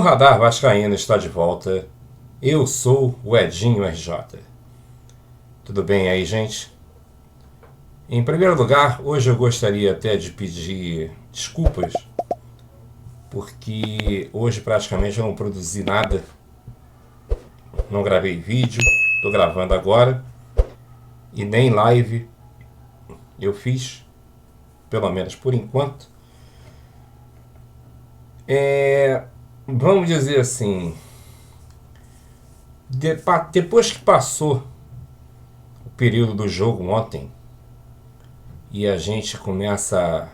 Radar Vascaíno está de volta. Eu sou o Edinho RJ. Tudo bem aí, gente? Em primeiro lugar, hoje eu gostaria até de pedir desculpas, porque hoje praticamente eu não produzi nada, não gravei vídeo, estou gravando agora, e nem live eu fiz, pelo menos por enquanto. Vamos dizer assim, depois que passou o período do jogo ontem, e a gente começa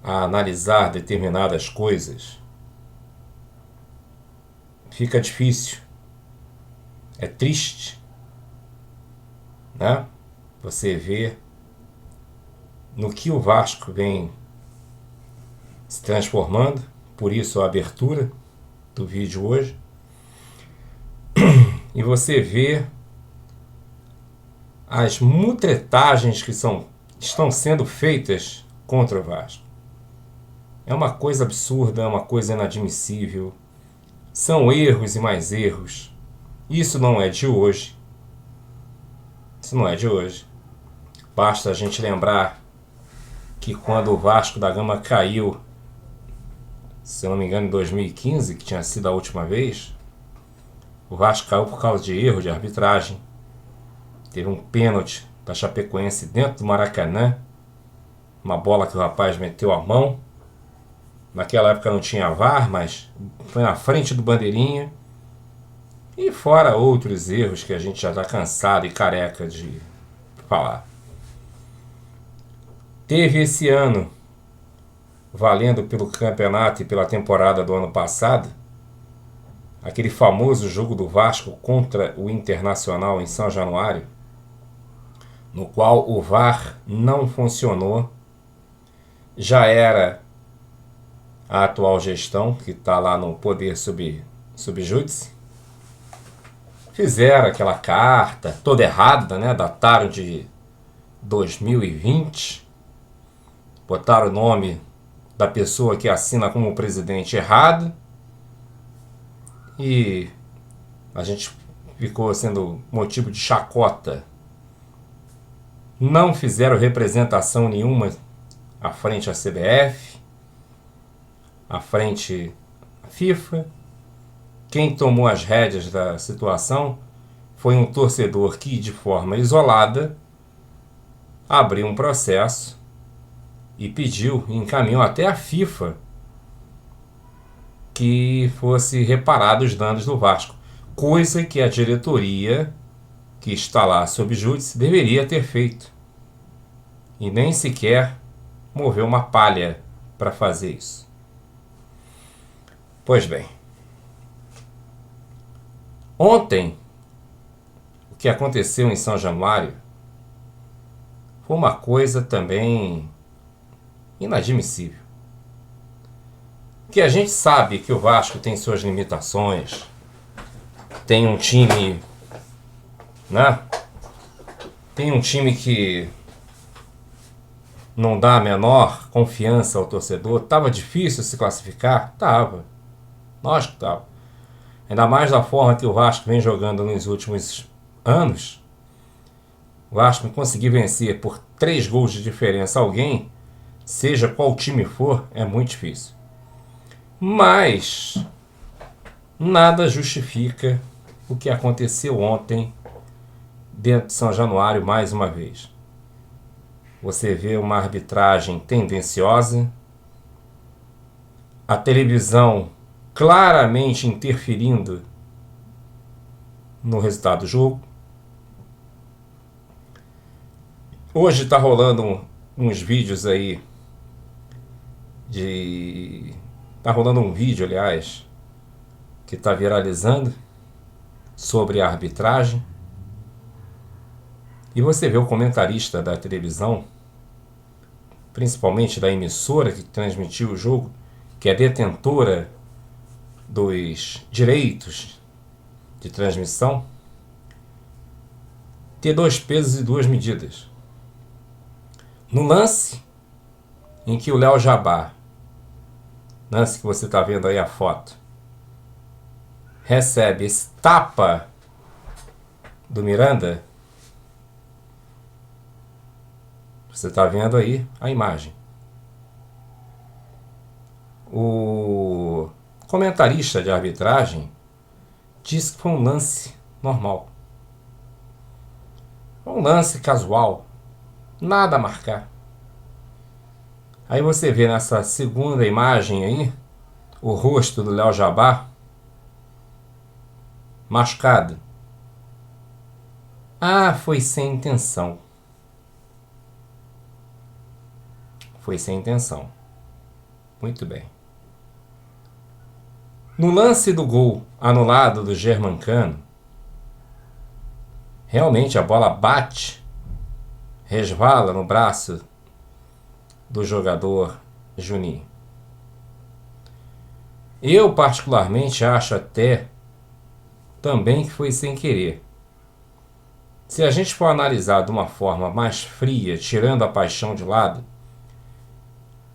a analisar determinadas coisas, fica difícil, é triste, né? Você vê no que o Vasco vem se transformando, por isso a abertura do vídeo hoje, e você vê as mutretagens que estão sendo feitas contra o Vasco. É uma coisa absurda, é uma coisa inadmissível. São erros e mais erros. Isso não é de hoje. Isso não é de hoje. Basta a gente lembrar que quando o Vasco da Gama caiu, se eu não me engano, em 2015, que tinha sido a última vez, o Vasco caiu por causa de erro de arbitragem. Teve um pênalti da Chapecoense dentro do Maracanã, uma bola que o rapaz meteu a mão. Naquela época não tinha VAR, mas foi na frente do bandeirinha. E fora outros erros que a gente já está cansado e careca de falar. Teve esse ano, valendo pelo campeonato e pela temporada do ano passado, aquele famoso jogo do Vasco contra o Internacional em São Januário, no qual o VAR não funcionou. Já era a atual gestão, que está lá no poder subjúdice, fizeram aquela carta toda errada, né? Dataram de 2020, botaram o nome da pessoa que assina como presidente errado, e a gente ficou sendo motivo de chacota. Não fizeram representação nenhuma à frente à CBF, à frente à FIFA. Quem tomou as rédeas da situação foi um torcedor que, de forma isolada, abriu um processo e pediu, encaminhou até a FIFA, que fosse reparado os danos do Vasco. Coisa que a diretoria, que está lá sob júdice, deveria ter feito. E nem sequer moveu uma palha para fazer isso. Pois bem, ontem, o que aconteceu em São Januário foi uma coisa também inadmissível. Que a gente sabe que o Vasco tem suas limitações, tem um time, né? Tem um time que não dá a menor confiança ao torcedor. Tava difícil se classificar? Tava. Lógico que tava. Ainda mais da forma que o Vasco vem jogando nos últimos anos. O Vasco conseguir vencer por 3 gols de diferença alguém, seja qual time for, é muito difícil. Mas nada justifica o que aconteceu ontem dentro de São Januário mais uma vez. Você vê uma arbitragem tendenciosa, a televisão claramente interferindo no resultado do jogo. Hoje está rolando uns vídeos aí Tá rolando um vídeo, aliás, que está viralizando sobre a arbitragem. E você vê o comentarista da televisão, principalmente da emissora que transmitiu o jogo, que é detentora dos direitos de transmissão, ter 2 pesos e 2 medidas. No lance em que o Léo Jabá, lance que você está vendo aí a foto, recebe esse tapa do Miranda. Você está vendo aí a imagem. O comentarista de arbitragem disse que foi um lance normal. Um lance casual. Nada a marcar. Aí você vê nessa segunda imagem aí o rosto do Léo Jabá machucado. Ah, foi sem intenção. Foi sem intenção. Muito bem. No lance do gol anulado do Germancano, realmente a bola bate, resvala no braço do jogador Juninho. Eu particularmente acho até também que foi sem querer. Se a gente for analisar de uma forma mais fria, tirando a paixão de lado,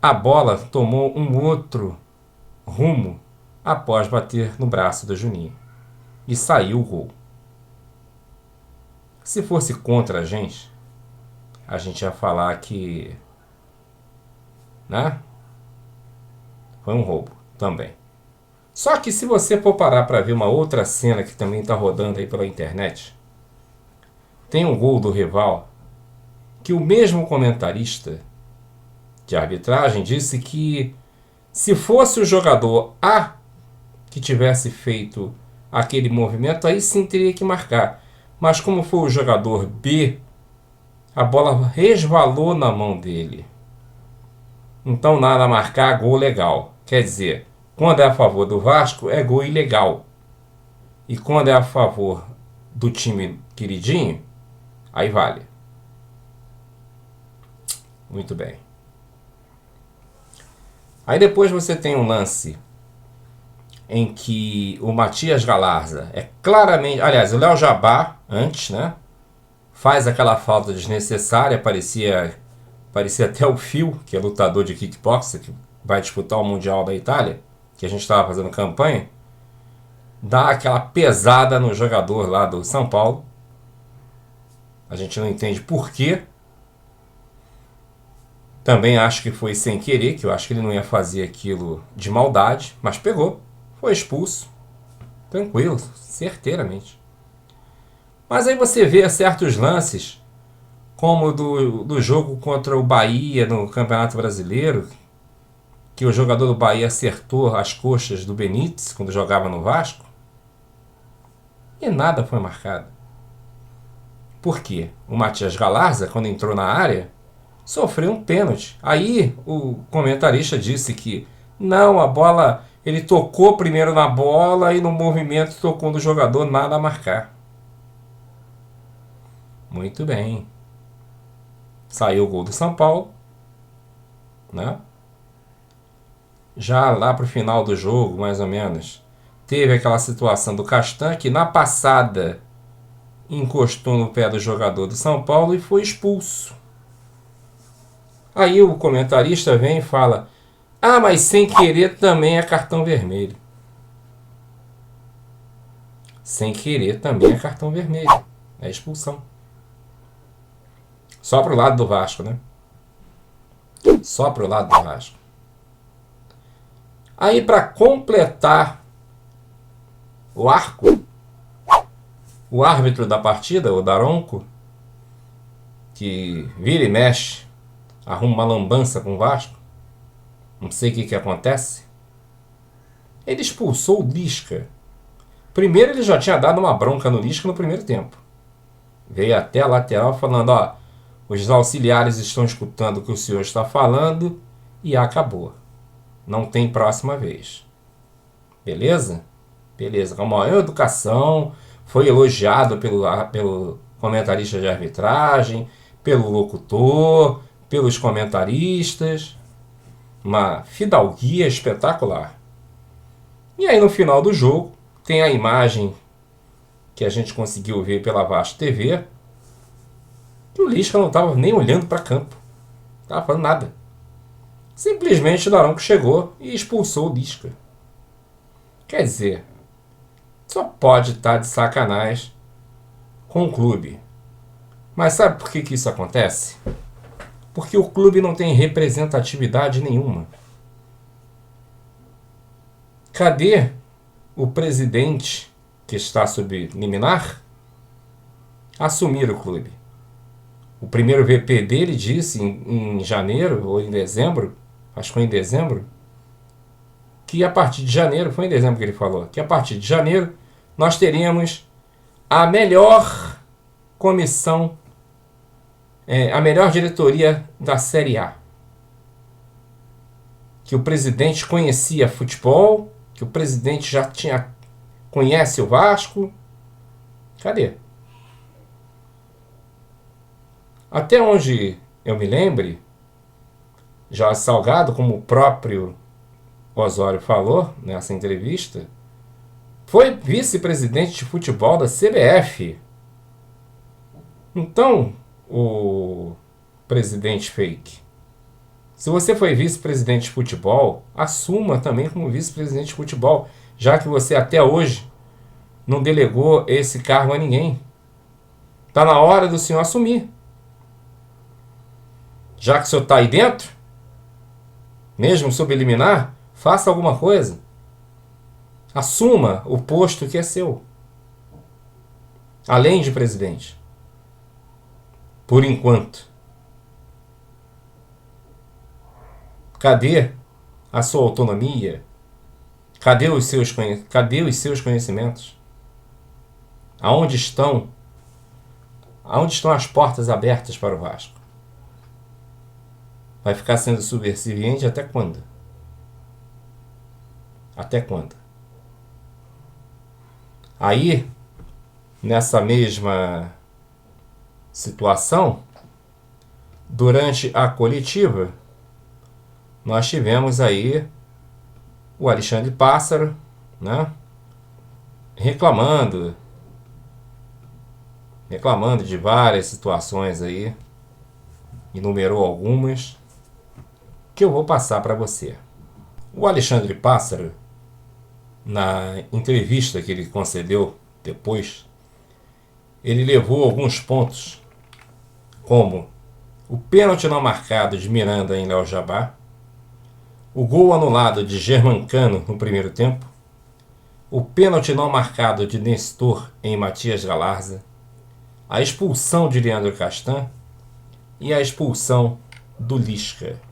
a bola tomou um outro rumo após bater no braço do Juninho. E saiu o gol. Se fosse contra a gente ia falar que, né? Foi um roubo também. Só que se você for parar para ver uma outra cena que também está rodando aí pela internet, tem um gol do rival que o mesmo comentarista de arbitragem disse que se fosse o jogador A que tivesse feito aquele movimento, aí sim teria que marcar. Mas como foi o jogador B, a bola resvalou na mão dele. Então nada a marcar, gol legal. Quer dizer, quando é a favor do Vasco, é gol ilegal. E quando é a favor do time queridinho, aí vale. Muito bem. Aí depois você tem um lance em que o Matias Galarza é claramente... Aliás, o Léo Jabá, antes, né? Faz aquela falta desnecessária, parecia até o Phil, que é lutador de kickboxer, que vai disputar o Mundial da Itália, que a gente estava fazendo campanha, dá aquela pesada no jogador lá do São Paulo. A gente não entende por quê. Também acho que foi sem querer, que eu acho que ele não ia fazer aquilo de maldade, mas pegou. Foi expulso. Tranquilo, certeiramente. Mas aí você vê certos lances, como do jogo contra o Bahia no Campeonato Brasileiro, que o jogador do Bahia acertou as coxas do Benítez quando jogava no Vasco, e nada foi marcado. Por quê? O Matias Galarza, quando entrou na área, sofreu um pênalti. Aí o comentarista disse que não, a bola... Ele tocou primeiro na bola e no movimento tocou no jogador, nada a marcar. Muito bem. Saiu o gol do São Paulo, né? Já lá para o final do jogo, mais ou menos, teve aquela situação do Castan que na passada encostou no pé do jogador do São Paulo e foi expulso. Aí o comentarista vem e fala: ah, mas sem querer também é cartão vermelho. Sem querer também é cartão vermelho. É expulsão. Só pro lado do Vasco, né? Só pro lado do Vasco. Aí para completar o arco, o árbitro da partida, o Daronco, que vira e mexe, arruma uma lambança com o Vasco, não sei o que acontece, ele expulsou o Lisca. Primeiro ele já tinha dado uma bronca no Lisca no primeiro tempo. Veio até a lateral falando: ó, os auxiliares estão escutando o que o senhor está falando e acabou. Não tem próxima vez. Beleza? Beleza. Com a maior educação, foi elogiado pelo comentarista de arbitragem, pelo locutor, pelos comentaristas. Uma fidalguia espetacular. E aí no final do jogo tem a imagem que a gente conseguiu ver pela Vasco TV, que o Lisca não estava nem olhando para campo. Não estava falando nada. Simplesmente o Daronco chegou e expulsou o Lisca. Quer dizer, só pode estar de sacanagem com o clube. Mas sabe por que isso acontece? Porque o clube não tem representatividade nenhuma. Cadê o presidente que está sob liminar assumir o clube? O primeiro VP dele disse em janeiro ou em dezembro, acho que foi em dezembro, que a partir de janeiro, foi em dezembro que ele falou, que a partir de janeiro nós teríamos a melhor comissão, a melhor diretoria da Série A. Que o presidente conhecia futebol, que o presidente já conhece o Vasco. Cadê? Até onde eu me lembre, Jorge Salgado, como o próprio Osório falou nessa entrevista, foi vice-presidente de futebol da CBF. Então, o presidente fake, se você foi vice-presidente de futebol, assuma também como vice-presidente de futebol, já que você até hoje não delegou esse cargo a ninguém. Está na hora do senhor assumir. Já que o senhor está aí dentro, mesmo sob liminar, faça alguma coisa. Assuma o posto que é seu. Além de presidente. Por enquanto. Cadê a sua autonomia? Cadê os seus conhecimentos? Aonde estão as portas abertas para o Vasco? Vai ficar sendo subserviente até quando? Até quando? Aí, nessa mesma situação, durante a coletiva, nós tivemos aí o Alexandre Pássaro, né, reclamando de várias situações aí, enumerou algumas, que eu vou passar para você. O Alexandre Pássaro, na entrevista que ele concedeu depois, ele levou alguns pontos, como o pênalti não marcado de Miranda em Léo Jabá, o gol anulado de Germancano no primeiro tempo, o pênalti não marcado de Nestor em Matias Galarza, a expulsão de Leandro Castan e a expulsão do Lisca.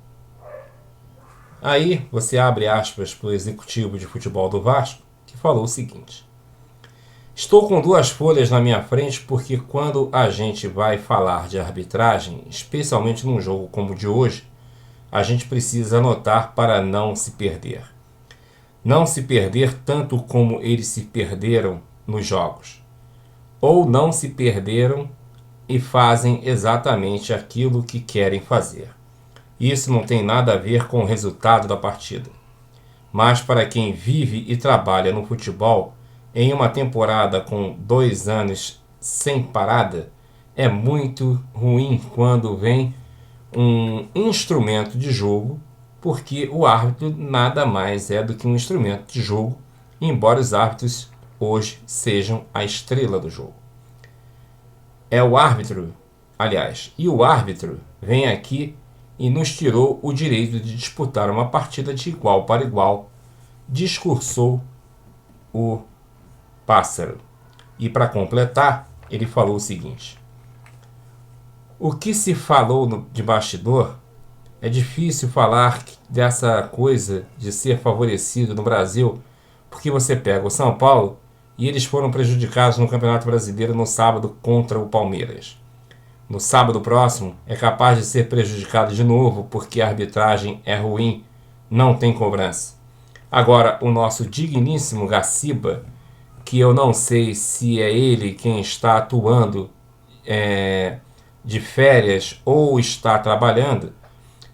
Aí você abre aspas para o executivo de futebol do Vasco, que falou o seguinte: estou com duas folhas na minha frente porque quando a gente vai falar de arbitragem, especialmente num jogo como o de hoje, a gente precisa anotar para não se perder. Não se perder tanto como eles se perderam nos jogos. Ou não se perderam e fazem exatamente aquilo que querem fazer. Isso não tem nada a ver com o resultado da partida. Mas para quem vive e trabalha no futebol, em uma temporada com 2 anos sem parada, é muito ruim quando vem um instrumento de jogo, porque o árbitro nada mais é do que um instrumento de jogo, embora os árbitros hoje sejam a estrela do jogo. É o árbitro, aliás, e o árbitro vem aqui e nos tirou o direito de disputar uma partida de igual para igual, discursou o Pássaro. E para completar, ele falou o seguinte: o que se falou de bastidor, é difícil falar dessa coisa de ser favorecido no Brasil, porque você pega o São Paulo e eles foram prejudicados no Campeonato Brasileiro no sábado contra o Palmeiras. No sábado próximo é capaz de ser prejudicado de novo porque a arbitragem é ruim, não tem cobrança. Agora, o nosso digníssimo Gaciba, que eu não sei se é ele quem está atuando de férias ou está trabalhando,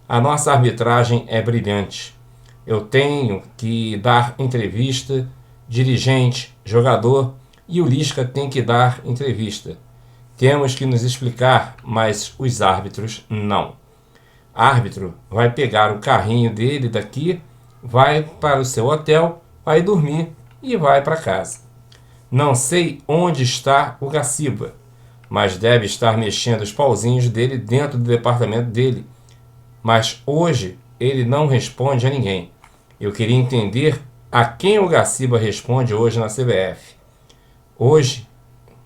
a nossa arbitragem é brilhante. Eu tenho que dar entrevista, dirigente, jogador, e o Lisca tem que dar entrevista. Temos que nos explicar, mas os árbitros não. Árbitro vai pegar o carrinho dele daqui, vai para o seu hotel, vai dormir e vai para casa. Não sei onde está o Gaciba, mas deve estar mexendo os pauzinhos dele dentro do departamento dele. Mas hoje ele não responde a ninguém. Eu queria entender a quem o Gaciba responde hoje na CBF. Hoje,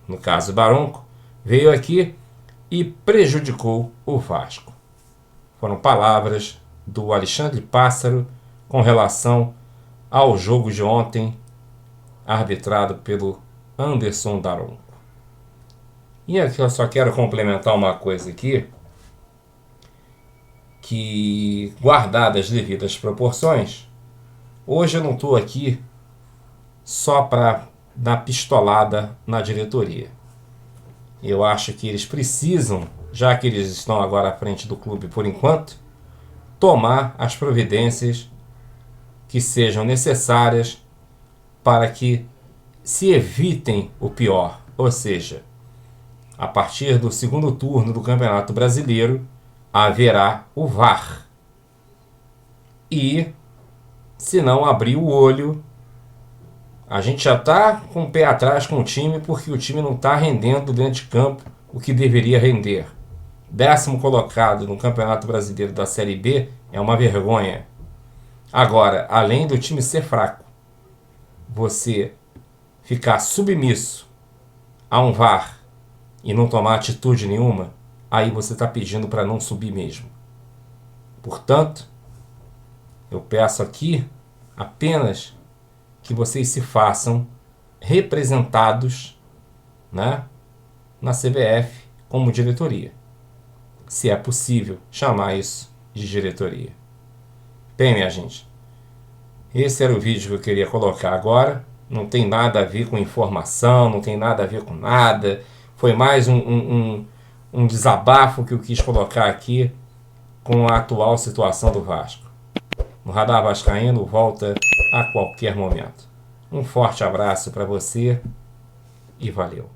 no caso Baronco, veio aqui e prejudicou o Vasco. Foram palavras do Alexandre Pássaro com relação ao jogo de ontem, arbitrado pelo Anderson Daronco. E aqui eu só quero complementar uma coisa aqui, que, guardadas as devidas proporções, hoje eu não estou aqui só para dar pistolada na diretoria. Eu acho que eles precisam, já que eles estão agora à frente do clube por enquanto, tomar as providências que sejam necessárias para que se evitem o pior, ou seja, a partir do segundo turno do Campeonato Brasileiro haverá o VAR. E, se não abrir o olho, a gente já está com o pé atrás com o time, porque o time não está rendendo dentro de campo o que deveria render. 10º colocado no Campeonato Brasileiro da Série B é uma vergonha. Agora, além do time ser fraco, você ficar submisso a um VAR e não tomar atitude nenhuma, aí você está pedindo para não subir mesmo. Portanto, eu peço aqui apenas que vocês se façam representados, né, na CBF como diretoria. Se é possível chamar isso de diretoria. Bem, minha gente, esse era o vídeo que eu queria colocar agora. Não tem nada a ver com informação, não tem nada a ver com nada. Foi mais um desabafo que eu quis colocar aqui com a atual situação do Vasco. O Radar Vascaíno volta a qualquer momento. Um forte abraço para você e valeu.